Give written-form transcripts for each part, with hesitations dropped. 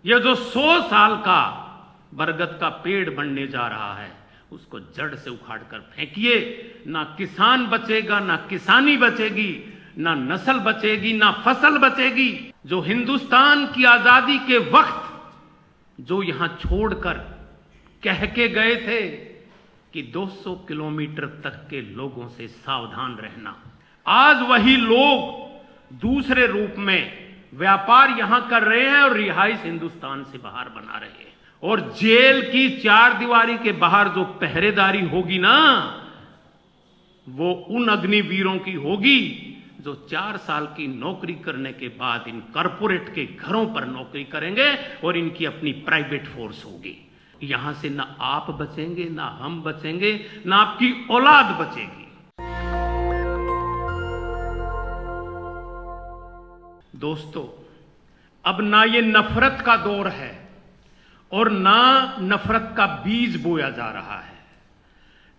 ये जो 100 साल का बरगद का पेड़ बनने जा रहा है, उसको जड़ से उखाड़ कर फेंकिए। ना किसान बचेगा, ना किसानी बचेगी, ना नस्ल बचेगी, ना फसल बचेगी। जो हिंदुस्तान की आजादी के वक्त जो यहां छोड़कर कह के गए थे कि 200 किलोमीटर तक के लोगों से सावधान रहना, आज वही लोग दूसरे रूप में व्यापार यहां कर रहे हैं और रिहाइश हिंदुस्तान से बाहर बना रहे हैं। और जेल की 4 दीवारी के बाहर जो पहरेदारी होगी ना, वो उन अग्निवीरों की होगी जो 4 साल की नौकरी करने के बाद इन कॉरपोरेट के घरों पर नौकरी करेंगे और इनकी अपनी प्राइवेट फोर्स होगी। यहां से ना आप बचेंगे, ना हम बचेंगे, ना आपकी औलाद बचेगी। दोस्तों, अब ना ये नफरत का दौर है और ना नफरत का बीज बोया जा रहा है।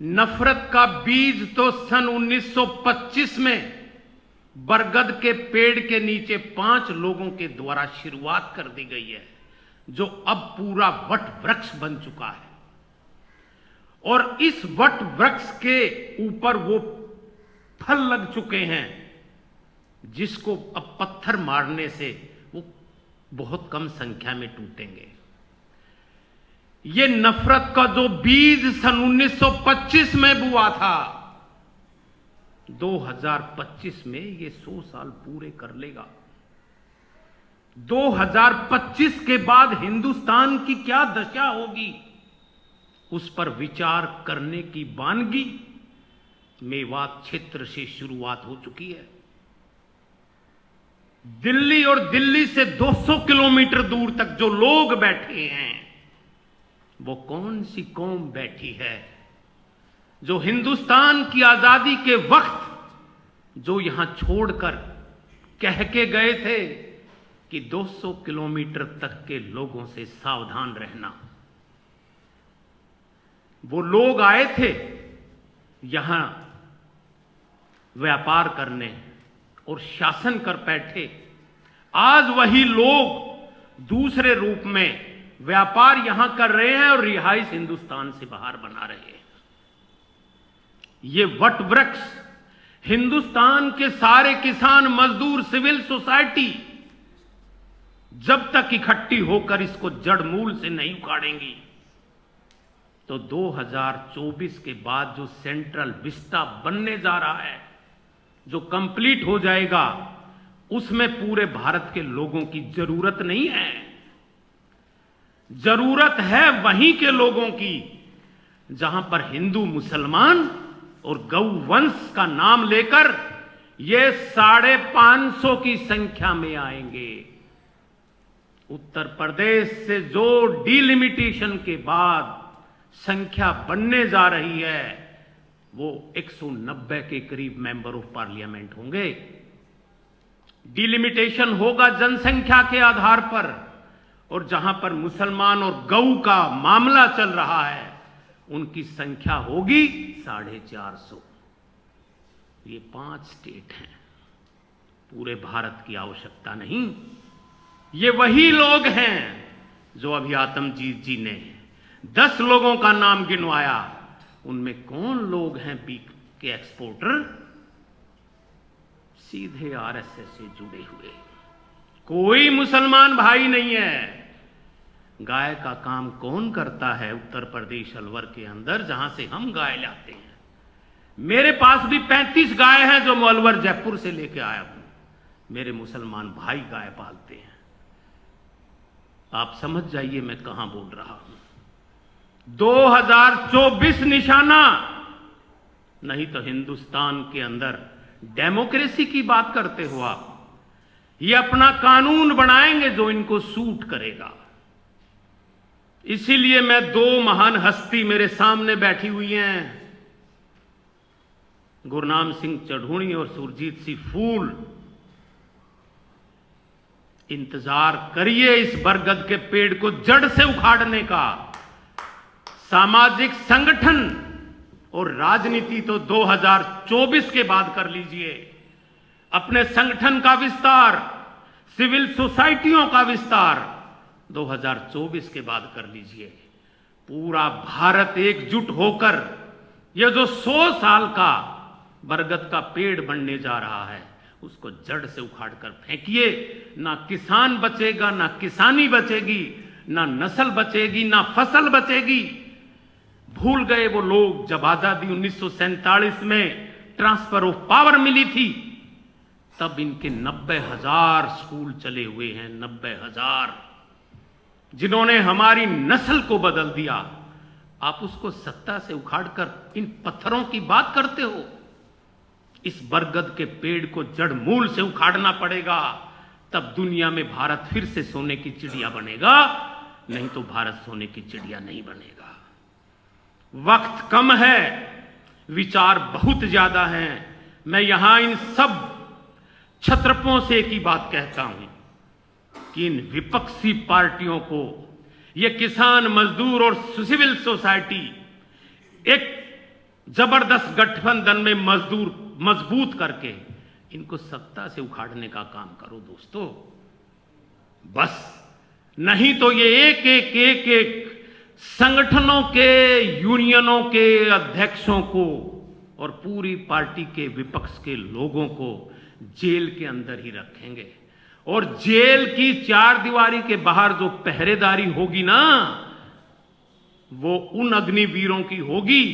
नफरत का बीज तो सन 1925 में बरगद के पेड़ के नीचे 5 लोगों के द्वारा शुरुआत कर दी गई है, जो अब पूरा वट वृक्ष बन चुका है। और इस वट वृक्ष के ऊपर वो फल लग चुके हैं जिसको अब पत्थर मारने से वो बहुत कम संख्या में टूटेंगे। ये नफरत का जो बीज सन 1925 में बुआ था, 2025 में ये 100 साल पूरे कर लेगा। 2025 के बाद हिंदुस्तान की क्या दशा होगी, उस पर विचार करने की वानगी मेवात क्षेत्र से शुरुआत हो चुकी है। दिल्ली और दिल्ली से 200 किलोमीटर दूर तक जो लोग बैठे हैं, वो कौन सी कौम बैठी है जो हिंदुस्तान की आजादी के वक्त जो यहां छोड़कर कह के गए थे कि 200 किलोमीटर तक के लोगों से सावधान रहना। वो लोग आए थे यहां व्यापार करने और शासन कर बैठे। आज वही लोग दूसरे रूप में व्यापार यहां कर रहे हैं और रिहाइश हिंदुस्तान से बाहर बना रहे हैं। ये वट वृक्ष हिंदुस्तान के सारे किसान, मजदूर, सिविल सोसाइटी जब तक इकट्ठी होकर इसको जड़ मूल से नहीं उखाड़ेंगी, तो 2024 के बाद जो सेंट्रल विस्टा बनने जा रहा है, जो कंप्लीट हो जाएगा, उसमें पूरे भारत के लोगों की जरूरत नहीं है। जरूरत है वहीं के लोगों की जहां पर हिंदू, मुसलमान और गौ वंश का नाम लेकर ये 550 की संख्या में आएंगे। उत्तर प्रदेश से जो डिलिमिटेशन के बाद संख्या बनने जा रही है, वो 190 के करीब मेंबर ऑफ पार्लियामेंट होंगे। डिलिमिटेशन होगा जनसंख्या के आधार पर, और जहां पर मुसलमान और गौ का मामला चल रहा है, उनकी संख्या होगी 450। ये 5 स्टेट हैं, पूरे भारत की आवश्यकता नहीं। ये वही लोग हैं जो अभी आतमजीत जी ने 10 लोगों का नाम गिनवाया। उनमें कौन लोग हैं बीफ के एक्सपोर्टर? सीधे आरएसएस से जुड़े हुए, कोई मुसलमान भाई नहीं है। गाय का काम कौन करता है उत्तर प्रदेश अलवर के अंदर, जहां से हम गाय लाते हैं? मेरे पास भी 35 गाय हैं जो मैं अलवर जयपुर से लेके आया हूं। मेरे मुसलमान भाई गाय पालते हैं। आप समझ जाइए मैं कहां बोल रहा हूं। 2024 निशाना, नहीं तो हिंदुस्तान के अंदर डेमोक्रेसी की बात करते हो आप। ये अपना कानून बनाएंगे जो इनको सूट करेगा। इसीलिए मैं 2 महान हस्ती मेरे सामने बैठी हुई हैं, गुरनाम सिंह चढ़ूणी और सुरजीत सिंह फूल। इंतजार करिए इस बरगद के पेड़ को जड़ से उखाड़ने का। सामाजिक संगठन और राजनीति तो 2024 के बाद कर लीजिए। अपने संगठन का विस्तार, सिविल सोसाइटियों का विस्तार, 2024 के बाद कर लीजिए। पूरा भारत एकजुट होकर ये जो 100 साल का बरगद का पेड़ बनने जा रहा है उसको जड़ से उखाड़ कर फेंकिए। ना किसान बचेगा, ना किसानी बचेगी, ना नस्ल बचेगी, ना फसल बचेगी। भूल गए वो लोग जब आजादी 1947 में ट्रांसफर ऑफ पावर मिली थी, तब इनके 90,000 स्कूल चले हुए हैं। 90,000 जिन्होंने हमारी नस्ल को बदल दिया। आप उसको सत्ता से उखाड़कर इन पत्थरों की बात करते हो। इस बरगद के पेड़ को जड़ मूल से उखाड़ना पड़ेगा, तब दुनिया में भारत फिर से सोने की चिड़िया बनेगा, नहीं तो भारत सोने की चिड़िया नहीं बनेगा। वक्त कम है, विचार बहुत ज्यादा हैं। मैं यहां इन सब छत्रपों से एक ही बात कहता हूं कि इन विपक्षी पार्टियों को ये किसान, मजदूर और सिविल सोसाइटी एक जबरदस्त गठबंधन में मजबूत करके इनको सत्ता से उखाड़ने का काम करो दोस्तों, बस। नहीं तो ये एक संगठनों के, यूनियनों के अध्यक्षों को और पूरी पार्टी के विपक्ष के लोगों को जेल के अंदर ही रखेंगे। और जेल की 4 दीवारी के बाहर जो पहरेदारी होगी ना, वो उन अग्निवीरों की होगी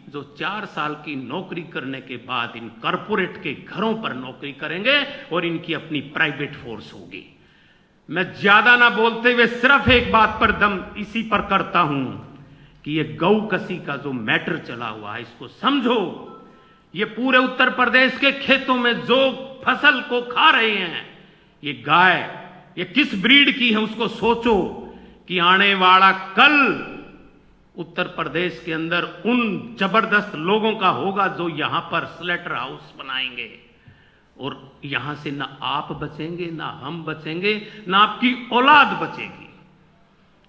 जो 4 साल की नौकरी करने के बाद इन कॉरपोरेट के घरों पर नौकरी करेंगे और इनकी अपनी प्राइवेट फोर्स होगी। मैं ज्यादा ना बोलते हुए सिर्फ एक बात पर दम इसी पर करता हूं कि ये गौ कसी का जो मैटर चला हुआ है इसको समझो। ये पूरे उत्तर प्रदेश के खेतों में जो फसल को खा रहे हैं, ये गाय ये किस ब्रीड की है उसको सोचो कि आने वाला कल उत्तर प्रदेश के अंदर उन जबरदस्त लोगों का होगा जो यहां पर स्लेटर हाउस बनाएंगे और यहां से ना आप बचेंगे, ना हम बचेंगे, ना आपकी औलाद बचेगी।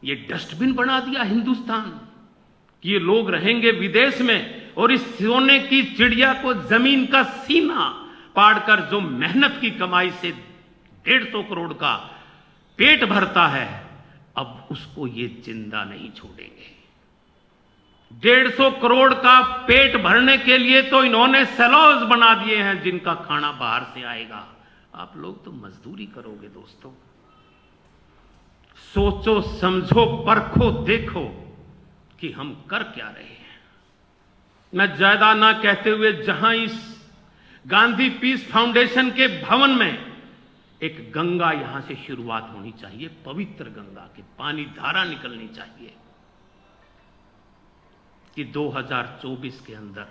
ये डस्टबिन बना दिया हिंदुस्तान कि ये लोग रहेंगे विदेश में और इस सोने की चिड़िया को जमीन का सीना पाड़कर जो मेहनत की कमाई से 150 करोड़ का पेट भरता है, अब उसको ये जिंदा नहीं छोड़ेंगे। 150 करोड़ का पेट भरने के लिए तो इन्होंने सेलॉज बना दिए हैं जिनका खाना बाहर से आएगा। आप लोग तो मजदूरी करोगे दोस्तों। सोचो, समझो, परखो, देखो कि हम कर क्या रहे हैं। मैं ज्यादा ना कहते हुए जहां इस गांधी पीस फाउंडेशन के भवन में एक गंगा यहां से शुरुआत होनी चाहिए, पवित्र गंगा की पानी धारा निकलनी चाहिए कि 2024 के अंदर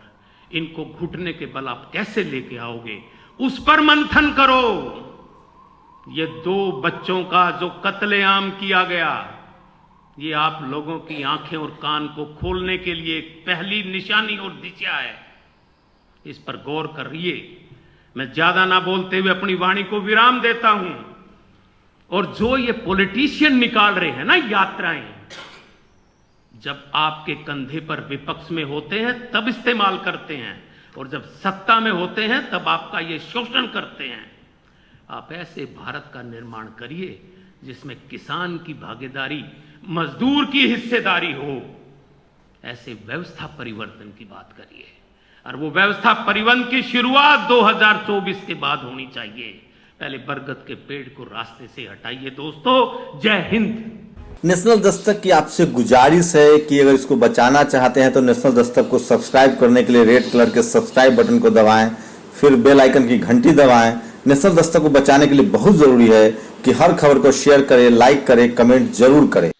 इनको घुटने के बल आप कैसे लेके आओगे, उस पर मंथन करो। ये 2 बच्चों का जो कत्लेआम किया गया, ये आप लोगों की आंखें और कान को खोलने के लिए एक पहली निशानी और दिशा है। इस पर गौर करिए। मैं ज्यादा ना बोलते हुए अपनी वाणी को विराम देता हूं। और जो ये पॉलिटिशियन निकाल रहे हैं ना यात्राएं, जब आपके कंधे पर विपक्ष में होते हैं तब इस्तेमाल करते हैं, और जब सत्ता में होते हैं तब आपका ये शोषण करते हैं। आप ऐसे भारत का निर्माण करिए जिसमें किसान की भागीदारी, मजदूर की हिस्सेदारी हो। ऐसे व्यवस्था परिवर्तन की बात करिए, और वो व्यवस्था परिवर्तन की शुरुआत 2024 के बाद होनी चाहिए। पहले बरगद के पेड़ को रास्ते से हटाइए दोस्तों। जय हिंद। नेशनल दस्तक की आपसे गुजारिश है कि अगर इसको बचाना चाहते हैं तो नेशनल दस्तक को सब्सक्राइब करने के लिए रेड कलर के सब्सक्राइब बटन को दबाएं, फिर बेल आइकन की घंटी दबाएं। नेशनल दस्तक को बचाने के लिए बहुत जरूरी है कि हर खबर को शेयर करें, लाइक करें, कमेंट जरूर करें।